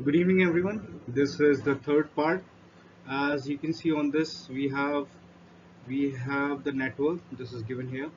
Good evening, everyone. This is the third part. As you can see on this, we have the network. This is given here.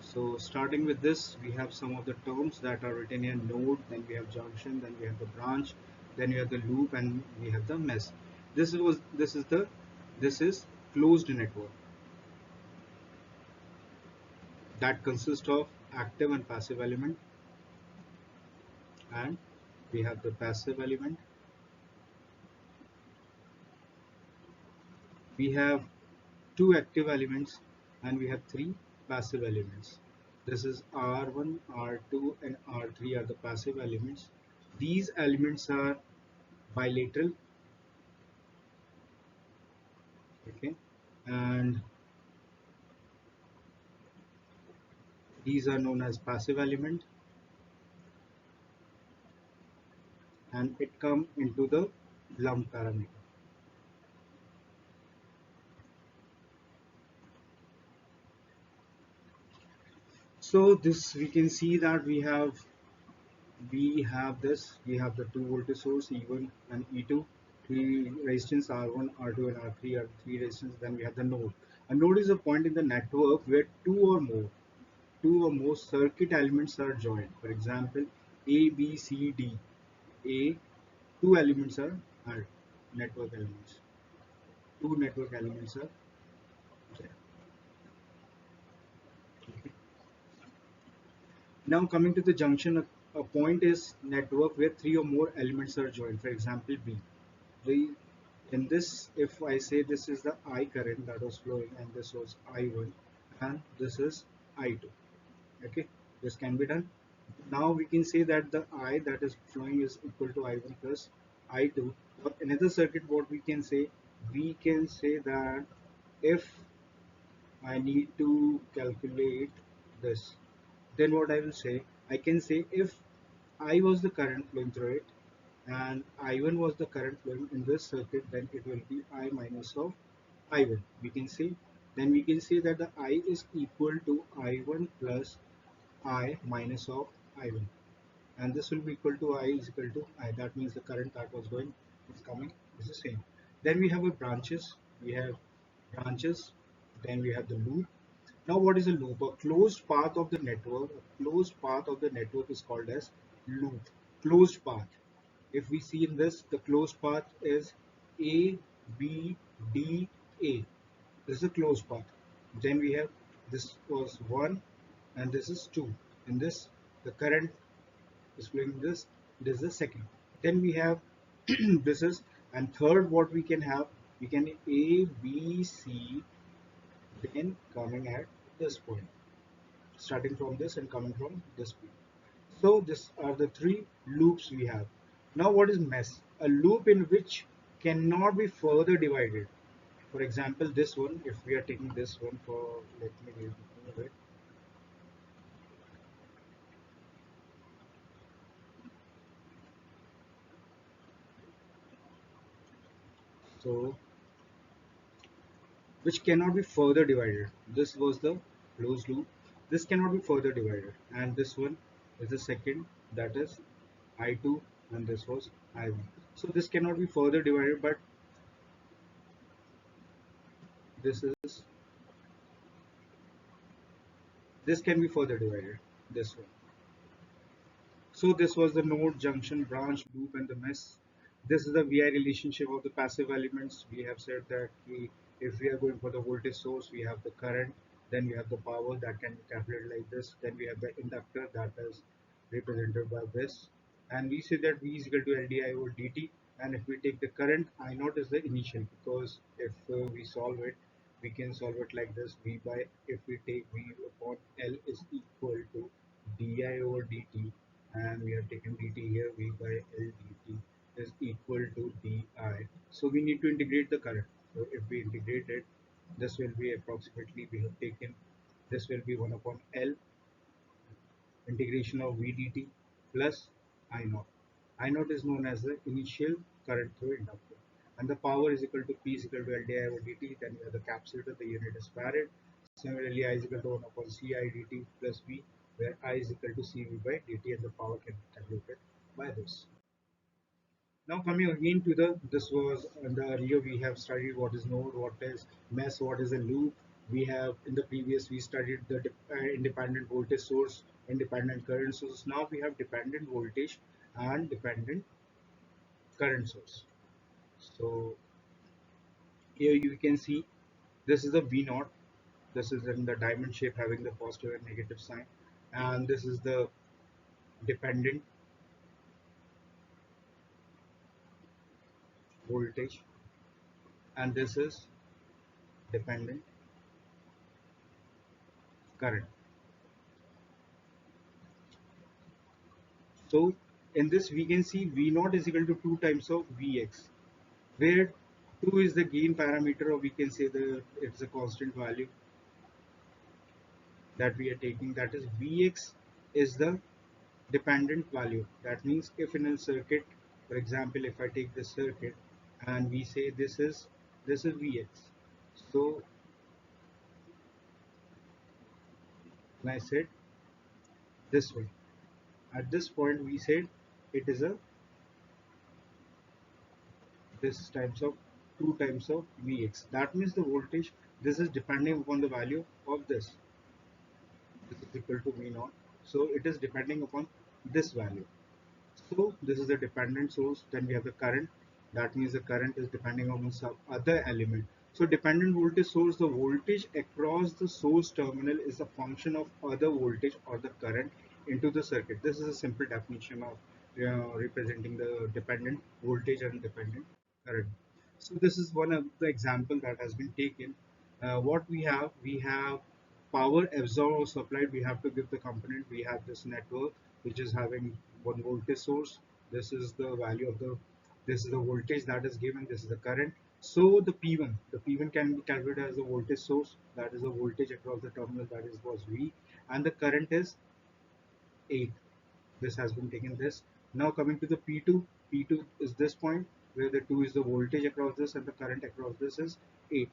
So starting with this, we have some of the terms that are written here: node, then we have junction, then we have the branch, then we have the loop, and we have the mesh. This is closed network that consists of active and passive element, and we have the passive element. We have two active elements and we have three passive elements. This is R1, R2 and R3 are the passive elements. These elements are bilateral, okay, and these are known as passive element, and it come into the lump parameter. So this we can see that we have the two voltage source E1 and E2, three resistance R1, R2 and R3 are three resistance. Then we have the node. A node is a point in the network where two or more circuit elements are joined. For example, A, B, C, D. A, two elements are network elements. Two network elements are there. Okay. Now coming to the junction, a point is network where three or more elements are joined. For example, B. The in this, if I say this is the I current that was flowing and this was I1 and this is I2. Okay, this can be done. Now we can say that the I that is flowing is equal to I1 plus I2. For another circuit, what we can say that if I need to calculate this, then what I will say, I can say if I was the current flowing through it and I1 was the current flowing in this circuit, then it will be I minus of I1. We can say that the I is equal to I1 plus I minus of I1, and this will be equal to I is equal to I. That means the current that was going is coming is the same. Then we have a branches. We have branches. Then we have the loop. Now, what is a loop? A closed path of the network. A closed path of the network is called as loop. Closed path. If we see in this, the closed path is A, B, D, A. This is a closed path. Then we have this was 1 and this is 2. In this, the current is flowing this is the second. Then we have this is, and third what we can have, we can A, B, C, then coming at this point, starting from this and coming from this point. So these are the three loops we have. Now what is mesh? A loop in which cannot be further divided. For example, this one, if we are taking this one for, let me remove it. So, which cannot be further divided. This was the closed loop. This cannot be further divided. And this one is the second, that is I2, and this was I1. So this cannot be further divided, but this is this can be further divided. This one. So this was the node, junction, branch, loop, and the mesh. This is the VI relationship of the passive elements. We have said that if we are going for the voltage source, we have the current, then we have the power that can be calculated like this, then we have the inductor that is represented by this, and we say that V is equal to LdI over dt. And if we take the current, I naught is the initial, because if we solve it, we can solve it like this: V by, if we take V upon L is equal to di over dt, and we have taken dt here, V by L dt is equal to di. So we need to integrate the current. So if we integrate it, this will be approximately, we have taken, this will be 1 upon L integration of V dt plus I naught. I naught is known as the initial current through inductor. And the power is equal to P is equal to L di over dt. Then we have the capacitor, the unit is farad. Similarly, I is equal to 1 upon C I dt plus V, where I is equal to CV by dt, and the power can be calculated by this. Now coming again to the, this was in the earlier we have studied what is node, what is mesh, what is a loop. We have in the previous we studied the independent voltage source, independent current source. Now we have dependent voltage and dependent current source. So here you can see this is the V naught. This is in the diamond shape having the positive and negative sign, and this is the dependent voltage, and this is dependent current. So in this we can see V naught is equal to 2 times of Vx, where 2 is the gain parameter, or we can say the it's a constant value that we are taking. That is Vx is the dependent value. That means if in a circuit, for example, if I take this circuit and we say this is Vx. So when I said this way, at this point we said it is a this times of 2 times of Vx. That means the voltage, this is depending upon the value of this. This is equal to V naught. So it is depending upon this value. So this is the dependent source. Then we have the current. That means the current is depending on some other element. So dependent voltage source, the voltage across the source terminal is a function of other voltage or the current into the circuit. This is a simple definition of representing the dependent voltage and dependent current. So this is one of the example that has been taken. What we have power absorbed or supplied. We have to give the component. We have this network which is having one voltage source. This is the value of the, this is the voltage that is given, this is the current. So the P1 can be calculated as the voltage source, that is the voltage across the terminal, that is was V, and the current is 8. This has been taken this. Now coming to the P2, P2 is this point where the 2 is the voltage across this and the current across this is 8.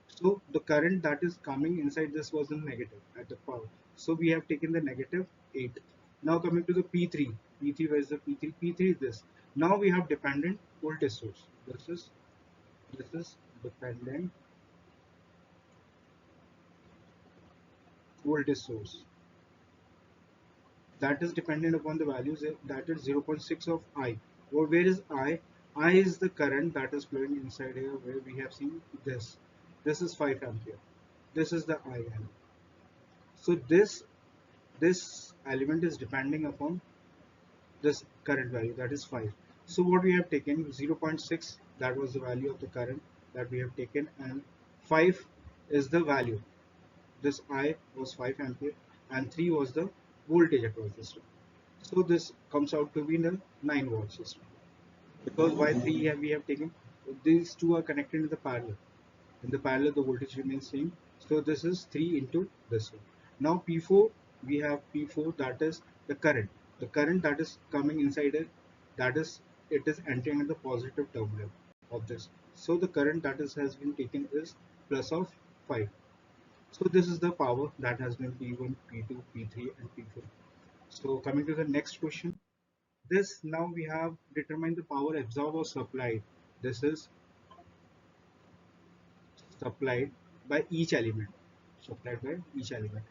So the current that is coming inside this was in negative at the power. So we have taken the negative 8. Now coming to the P3. P3, where is the P3? P3 is this. Now we have dependent voltage source. This is dependent voltage source. That is dependent upon the values, that is 0.6 of I. Or where is I? I is the current that is flowing inside here, where we have seen this. This is 5 ampere. This is the I element. So this element is depending upon this current value, that is 5. So what we have taken 0.6, that was the value of the current that we have taken, and 5 is the value. This I was 5 ampere and 3 was the voltage across the system. So this comes out to be in the 9 volt system. Because why 3 have we have taken? These two are connected in the parallel. In the parallel the voltage remains same. So this is 3 into this one. Now P4, we have P4, that is the current. The current that is coming inside it, that is, it is entering in the positive terminal of this. So the current that is has been taken is plus of 5. So this is the power that has been P1, P2, P3 and P4. So coming to the next question. This now we have determined the power absorbed or supplied. This is supplied by each element. Supplied by each element.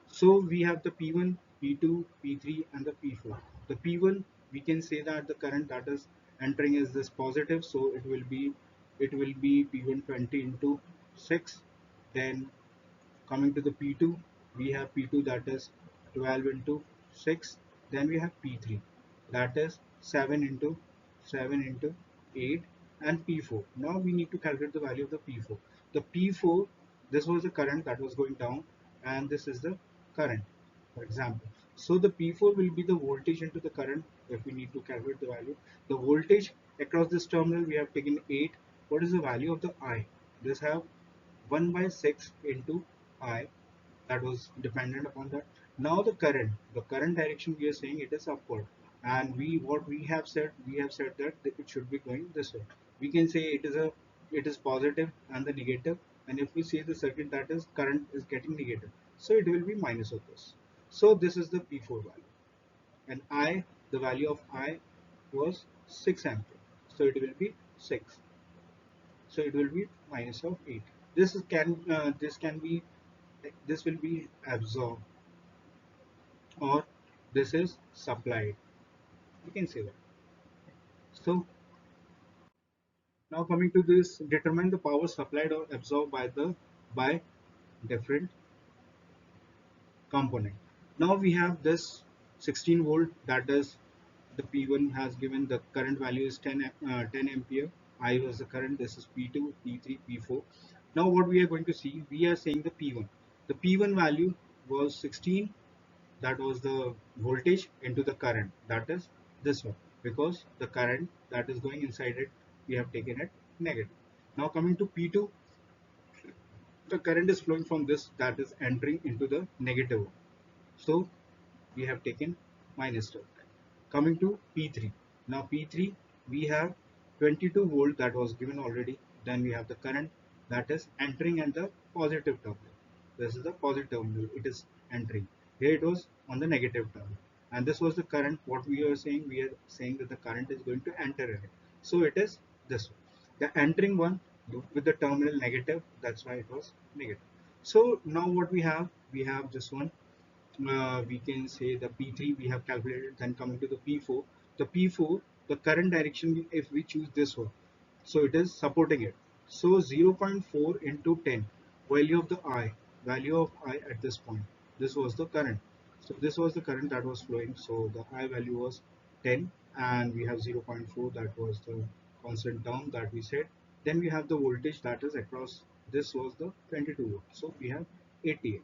So we have the P1, P2, P3 and the P4. The P1, we can say that the current that is entering is this positive, so it will be P1 20 into 6. Then coming to the P2, we have P2 that is 12 into 6. Then we have P3 that is 7 into 7 into 8, and P4. Now we need to calculate the value of the P4. The P4, this was the current that was going down, and this is the current, for example. So the P4 will be the voltage into the current if we need to calculate the value. The voltage across this terminal we have taken 8. What is the value of the I? This have 1 by 6 into I, that was dependent upon that. Now the current direction we are saying it is upward, and what we have said that it should be going this way. We can say it is positive and the negative, and if we say the circuit that is current is getting negative, so it will be minus of this. So this is the P4 value, and I, the value of I was 6 ampere. So it will be 6. So it will be minus of 8. This will be absorbed, or this is supplied. You can say that. So now coming to this, determine the power supplied or absorbed by different component. Now we have this 16 volt, that is the P1 has given the current value is 10 ampere. I was the current. This is P2, P3, P4. Now what we are going to see, we are saying the P1. The P1 value was 16. That was the voltage into the current. That is this one, because the current that is going inside it, we have taken it negative. Now coming to P2, the current is flowing from this, that is entering into the negative. So we have taken minus terminal. Coming to P3. Now P3, we have 22 volt that was given already. Then we have the current that is entering at the positive terminal. This is the positive terminal. It is entering. Here it was on the negative terminal. And this was the current. What we are saying, we are saying that the current is going to enter in it. So it is this one. The entering one with the terminal negative. That's why it was negative. So now what we have this one, we can say the P3 we have calculated. Then coming to the P4, the P4, the current direction, if we choose this one, so it is supporting it. So 0.4 into 10, value of the I at this point, this was the current. So this was the current that was flowing. So the I value was 10, and we have 0.4, that was the constant term that we said. Then we have the voltage that is across, this was the 22 volt, so we have 88.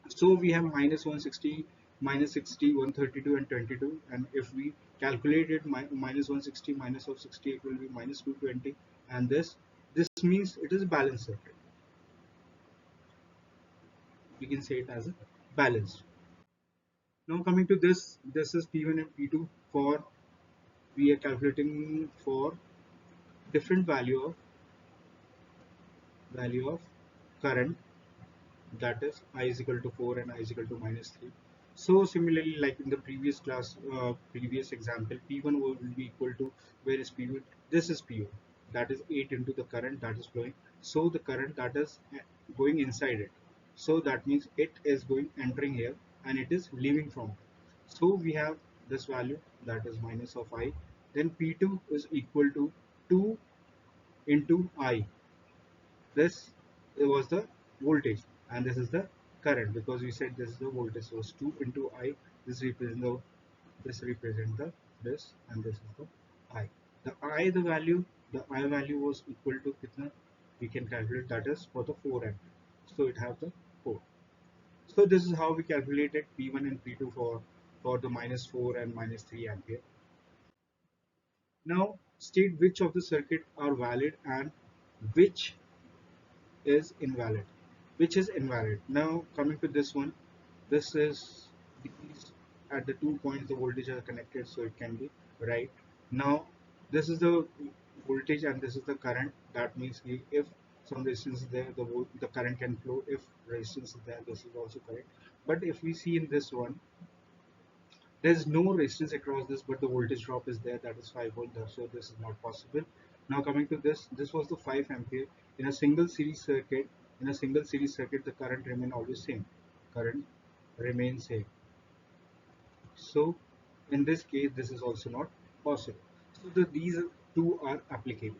So we have minus 160, minus 60, 132 and 22, and if we calculate it, minus 160 minus of 68 will be minus 220, and this means it is a balanced circuit. We can say it as a balanced. Now coming to this is P1 and P2 for, we are calculating for different value of current, that is I is equal to 4 and I is equal to minus 3. So similarly, like in the previous class, previous example, P1 will be equal to, where is P1? This is P1. That is 8 into the current that is flowing. So the current that is going inside it. So that means it is going entering here and it is leaving from here. So we have this value, that is minus of I. Then P2 is equal to 2 into I. This was the voltage, and this is the current, because we said this is the voltage source. 2 into I, this represents the this, and this is the I. The I value was equal to kitna, we can calculate, that is for the 4 ampere. So it has the 4. So this is how we calculated P1 and P2 for the minus 4 and minus 3 ampere. Now state which of the circuit are valid and which is invalid. Now coming to this one, this is, these at the 2 points the voltage are connected, so it can be right. Now this is the voltage and this is the current. That means if some resistance is there, the current can flow. If resistance is there, this is also correct. But if we see in this one, there's no resistance across this, but the voltage drop is there, that is 5 volt, so this is not possible. Now coming to this was the 5 ampere. In a single series circuit, the current remain always same. Current remains same. So in this case, this is also not possible. So these two are applicable.